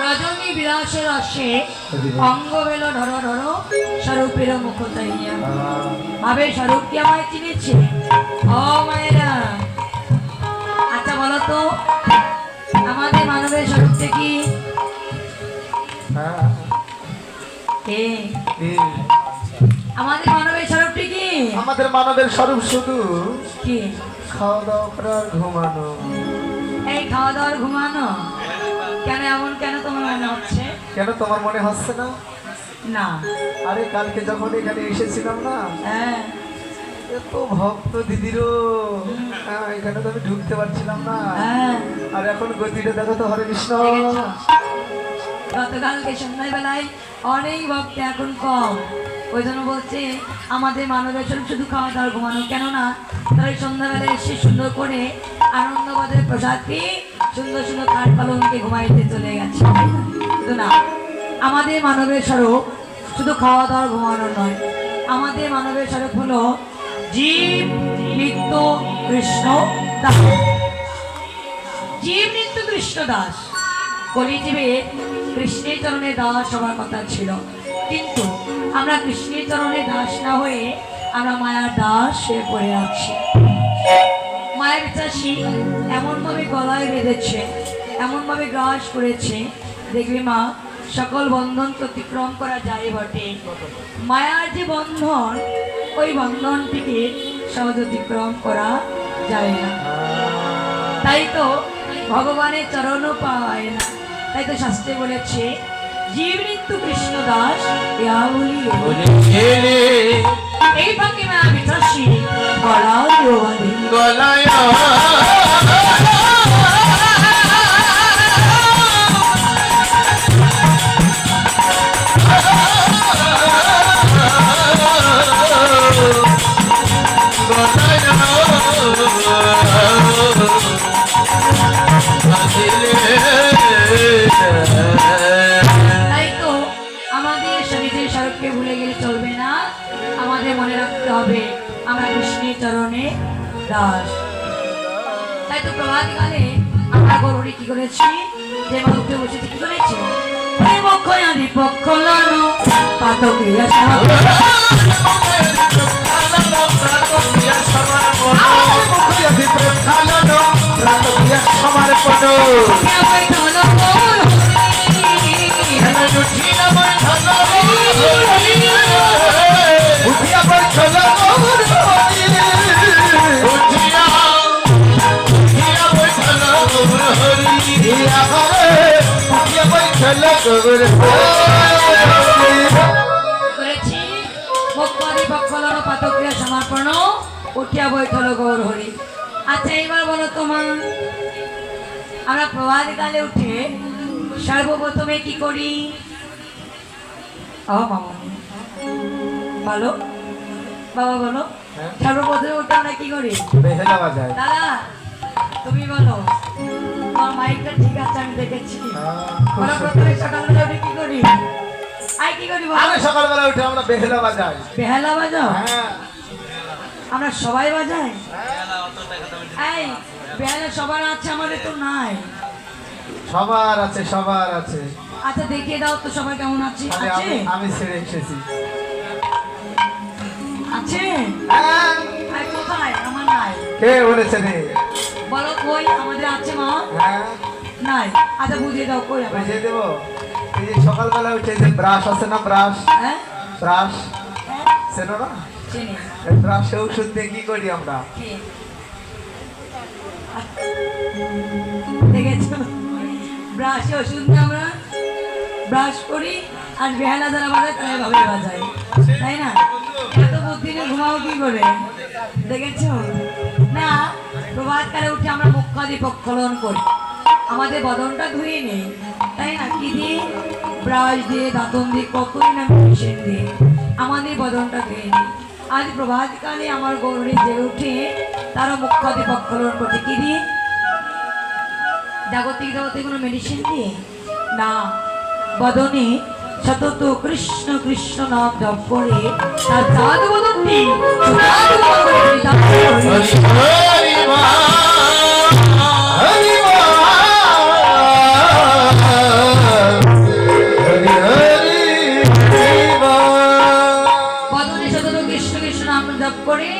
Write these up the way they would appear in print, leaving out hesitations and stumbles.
রজনী বিলাসের রসে অঙ্গ বেল ধরো ধরো স্বরূপের মুখ চাহিয়া ভাবে স্বরূপ কি আমায় চিনেছে? ও মায়েরা, আচ্ছা বলো তো আমাদের মানবের স্বরূপটা কি? আমাদের মানবের স্বরূপটি কি? আমাদের মানবের স্বরূপ শুধু কি? খাওয়া দাওয়া করার ঘুমানো। এই খাওয়া দাওয়ার ঘুমানো? কেন এমন কেন তোমার মনে হচ্ছে? কেন তোমার মনে হচ্ছে না? না। আরে কালকে যখন এখানে এসেছিলাম না, হ্যাঁ, এত ভক্ত দিদিরও এখানে তো আমি ঢুকতে পারছিলাম না। হ্যাঁ, আর এখন গতিটা দেখো তো, হরে কৃষ্ণ। দেখেছো? গতকালকে সন্ধ্যাবেলায় অনেক ভক্ত, এখন কম। ওই জন্য বলছে আমাদের মানবের স্বরূপ শুধু খাওয়া দাওয়া ঘুমানো। কেননা তারা সন্ধ্যাবেলায় এসে সুন্দর করে আনন্দবাদের প্রসাদ পেয়ে সুন্দর সুন্দর কাঠ পালনকে ঘুমাইতে চলে গেছে। কিন্তু না, আমাদের মানবের স্বরূপ শুধু খাওয়া দাওয়া ঘুমানো নয়। আমাদের মানবের স্বরূপ হলো জীব নিত্য কৃষ্ণ দাস। জীব নিত্য কৃষ্ণ দাস। কলিযুগে কৃষ্ণের চরণে দাস হওয়ার কথা ছিল, কিন্তু আমরা কৃষ্ণের চরণে দাস না হয়ে আমরা মায়ার দাস হয়ে পড়ে আছি। মায়ের চাষি এমনভাবে গলায় বেঁধেছে, এমনভাবে গ্রাস করেছে, দেখবে মা সকল বন্ধন অতিক্রম করা যায় বটে, মায়ার যে বন্ধন ওই বন্ধনটিকে সহজ অতিক্রম করা যায় না। তাই তো ভগবানের চরণও পায় না। তাই তো শাস্ত্রে বলেছে জীব নিত্য কৃষ্ণ দাস এই ফাঁকে মা বিচাসী গলায় তাই তো আমাদের শরীরের স্বরূপকে ভুলে গেলে চলবে না। আমাদের মনে রাখতে হবে আমরা কৃষ্ণের চরণে দাস। তাই তো প্রভাতকালে আমরা গৌরী কি করেছি, যে মা উঠে বসেছি কি করেছি, সমর্পণ উঠিয়া বৈঠল গৌর হরি। আচ্ছা এইবার বলো তোমার, আমরা প্রভাতকালে উঠে সর্বপ্রথমে কি করি? বলো বাবা, বলো সর্বপ্রথমে উঠে আমরা কি করি? দাদা তুমি বলো, তোমার মাইকটা ঠিক আছে আমি দেখেছি। প্রথমে সকালবেলা উঠে কি করি? কি করি বলো? সকালবেলা উঠে আমরা বেহেলা বাজাই। বেহেলা বাজাও? আমরা সবাই বাজাই। এই বেহেলা সবার আছে, আমাদের তো নাই। সবার আছে, সবার আছে। আচ্ছা দেখিয়ে দাও তো সবাই কেমন আছে। আমি ছেড়ে এসেছি। আছে? কোথায়? আমার নাই। কে বলেছে রে? বলো কই আমাদের আছে মা? নাই। আচ্ছা বুঝিয়ে দাও কই। বুঝিয়ে দেবো। এই যে সকালবেলা উঠে যে ব্রাশ আছে না, ব্রাশ, ব্রাশ চেনো না? চিনি। ব্রাশে ওষুধ দিয়ে কি করি আমরা? দেখেছো, ব্রাশে ওষুধ দিয়ে আমরা ব্রাশ করি, আর বেহালা যারা বাজায় তারা এভাবে বাজায়, তাই না? এত বুদ্ধি নিয়ে ঘুমাও কি করে, দেখেছো না? প্রভাতকালে উঠে আমরা মুখাদি প্রক্ষালন করি, আমাদের বদনটা ধুয়ে নেই, তাই না? কি দিয়ে? ব্রাশ দিয়ে, দাঁতন দিয়ে, কতই না মেশিন দিয়ে আমাদের বদনটা ধুয়ে নিই। আজ প্রভাতকালে আমার গৌরী জেগে উঠে তারা মুখ্যাদি পক্ষরণ করছে কি দিয়ে? জাগতিক জগতে কোনো মেডিসিন দিয়ে না, বদনে সতত কৃষ্ণ কৃষ্ণ নাম জপ করে তার জাদু বদনটি বদনে সতত কৃষ্ণ কৃষ্ণ নাম জপ করে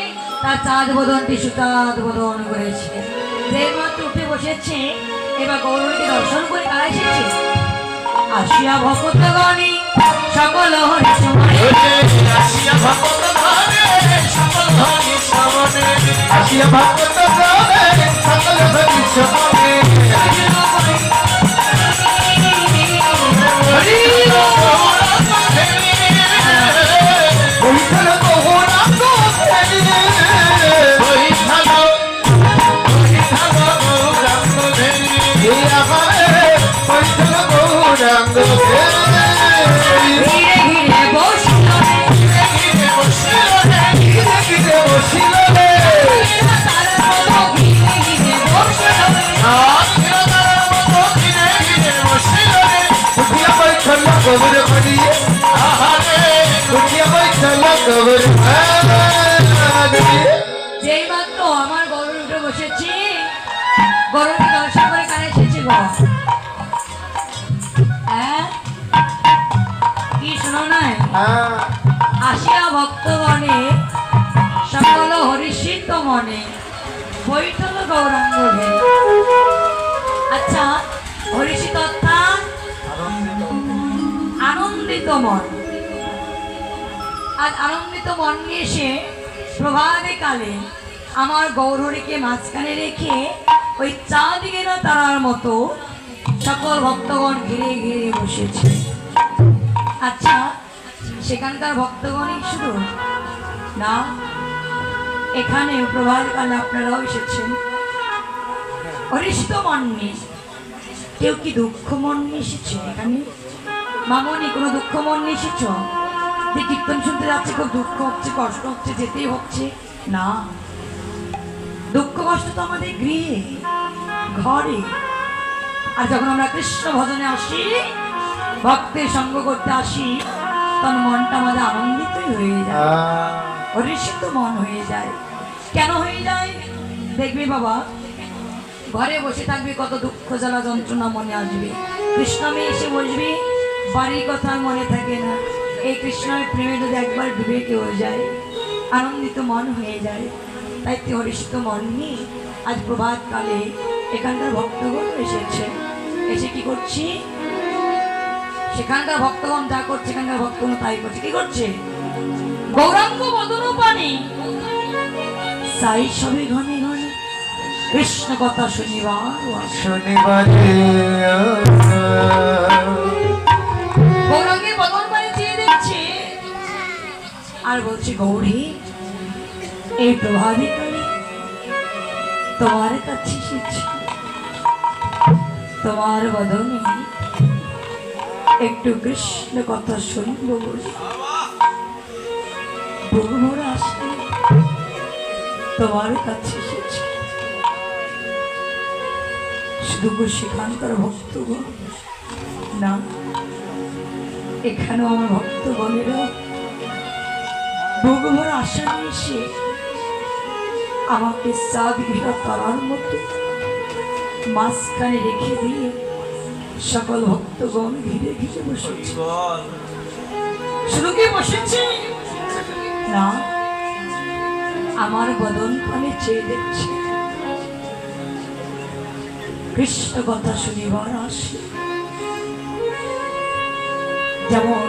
তার চাঁদ বদনটি সুচাঁদ বদন করেছে। যে মাত্র উঠে বসেছে, এবার গৌরীকে দর্শন করে কারা এসেছে? আসিয়া ভক্তগণে সকল হরি সমানে, আসিয়া ভক্তগণে সকল হরি সমানে, আসিয়া ভক্তগণে সকল হরি সমানে, হরি বৈঠল গৌরাঙ্গ ধেরে, বৈঠাল গৌরাঙ্গ ধেরে, হে আমারে বৈঠল গৌরাঙ্গ ধেরে, ধীরে ধীরে বসিল রে, ঘিরে বসিল রে, ধীরে ধীরে বসিল রে, তার মতো ধীরে ধীরে বসিল রে। আখিরাতার মতো ঘিরে ঘিরে বসিল রে, উঠিয়া বৈঠল গৌর হরি, আহারে উঠিয়া বৈঠল গৌর হরি। যেই মাত্র আমার গরুর উঠে বসেছি, গরুকে দর্শন করে কারা এসেছে গো? হ্যাঁ, কি শোনো নাই? হ্যাঁ, আসিয়া ভক্তগণে সকল হরিষিত মনে বৈঠল গৌরাঙ্গ ঘেরে। আচ্ছা, হরিষিত অর্থাৎ আনন্দিত মন। আজ আনন্দিত মন নিয়ে এসে প্রভাতে কালে আমার গৌরহরিকে মাঝখানে রেখে ওই চাঁদিকে না তারার মতো সকল ভক্তগণ ঘিরে ঘিরে বসেছে। আচ্ছা, সেখানকার ভক্তগণই শুধু না, এখানে প্রভাতকালে আপনারাও এসেছেন অরিষ্ট মন নিয়ে। কেউ কি দুঃখ মন নিয়ে এসেছে এখানে? মামনি, কোনো দুঃখ মন নিয়ে এসেছ? যে কীর্তন শুনতে যাচ্ছে, খুব দুঃখ হচ্ছে, কষ্ট হচ্ছে, যেতেই হচ্ছে না। দুঃখ কষ্ট তো আমাদের গৃহে ঘরে। আর যখন আমরা কৃষ্ণ ভজনে আসি, ভক্তের সঙ্গ করতে আসি, তখন মনটা আমাদের আনন্দিতই হয়ে যায়, হরিষিত মন হয়ে যায়। কেন হয়ে যায়? দেখবি বাবা, ঘরে বসে থাকবি, কত দুঃখ জ্বালা যন্ত্রণা মনে আসবে। কৃষ্ণমে এসে বসবি, বাড়ির কথা আর মনে থাকে না। এই কৃষ্ণের প্রেমে যদি একবার ডুবে কেউ যায়, আনন্দিত মন হয়ে যায়। তাই হরিষিত মন নিয়ে আজ প্রভাতকালে এখানকার ভক্তগণ এসেছে। এসে কি করছি? সেখানকার ভক্তগণ যা করছে, এখানকার ভক্তগণ তাই করছে। কি করছে? গৌরাঙ্গ বদন পানি সাই সবে ঘনে ঘনে কৃষ্ণ কথা শুনিবার আসে। শনিবারে গৌরাঙ্গের বদন পানি চেয়ে দেখছে আর বলছে, গৌরী, এই প্রভাবিকালে তোমার কাছে এসেছি, তোমার বদনে একটু কৃষ্ণ কথা শুনবো বলে বহুরা আসে তোমার কাছে এসেছি। শুধু সেখানকার ভক্তগণ না, এখানেও আমার ভক্তগণেরা বহুবার আশা নিয়ে এসে আমাকে চাঁদ ঘেরা তারার মতো মাঝখানে রেখে দিয়ে সকল ভক্তগণ ঘিরে ঘিরে বসেছে। শুধু কি বসেছে না, আমার বদন পানে চেয়ে দেখছে, কৃষ্ণ কথা শুনিবার আসে। যেমন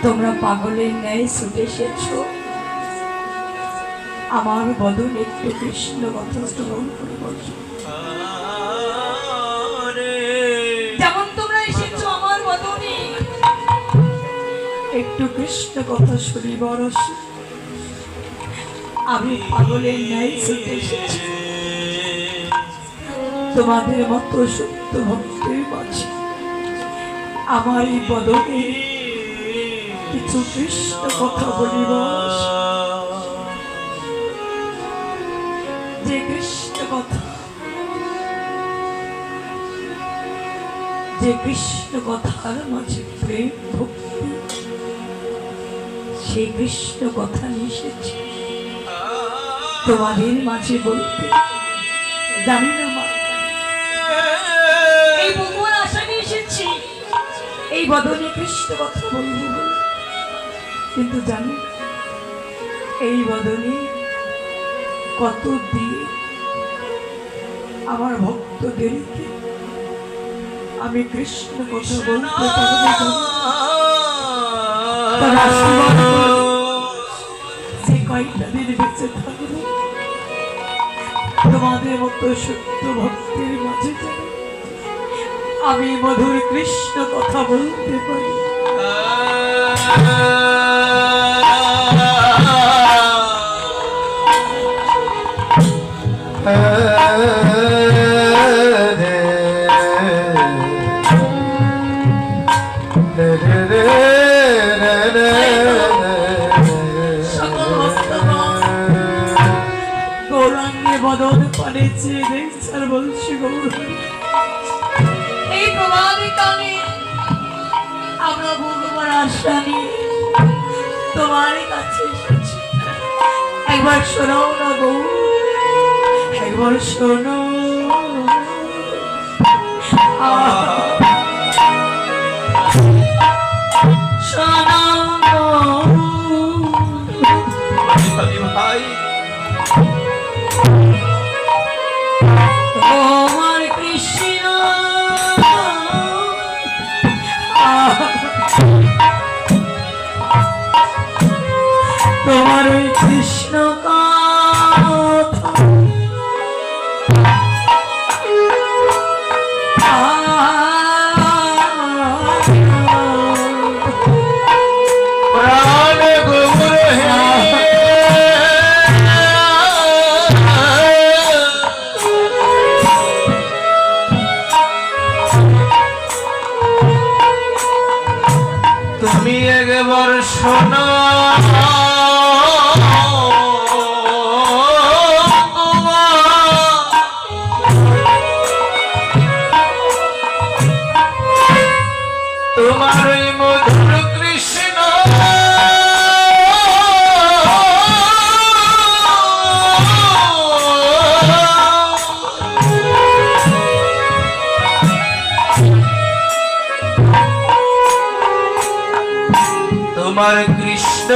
তোমরা পাগলের ন্যায় ছুটে এসেছ, আমার বদন একটু কৃষ্ণ কথা শ্রবণ করে বসো। যেমন তোমরা এসেছো আমার বদনে একটু কৃষ্ণ কথা শুনিবার আসে, আমি পাগলের ন্যায় ছুটে এসেছি তোমাদের মতো সত্য ভক্তের মাঝে। আমার এই বদনে কিছু কৃষ্ণ কথা বলিব। যে কৃষ্ণ কথা, যে কৃষ্ণ কথার মাঝে প্রেম ভক্তি, সেই কৃষ্ণ কথা মিশেছে তোমাদের মাঝে বলতে। জানি না মা, এই বুকুর আশা নিয়ে এসেছি এই বদনে কৃষ্ণ কথা বলবো বলে। কিন্তু জানি না এই বদনে কত দিয়ে আমার ভক্তদেরকে আমি কৃষ্ণ কথা বলতে পারবো। তার আশীর্বাদ করো, যে কয়েকটা দিন বেঁচে থাকবো তোমাদের মতো সত্য ভক্তের মাঝে যেন আমি মধুর কৃষ্ণ কথা বলতে পারি। সকল ভক্তগণ গৌরাঙ্গে বদন পানে চেয়ে দেখছার বলছি গৌর, এই প্রমাণে কানে আমরা ভগবান আশা নিয়ে তোমার কাছে এসেছি। একবার শোনাও না গৌর, একবার শোনো। শোনাও ভাই তোমার কৃষ্ণ তোমার ওই কৃষ্ণ প্রাণ গৌর হে তুমি একবার শোনো তোমার ওই মধুর কৃষ্ণ তোমার কৃষ্ণ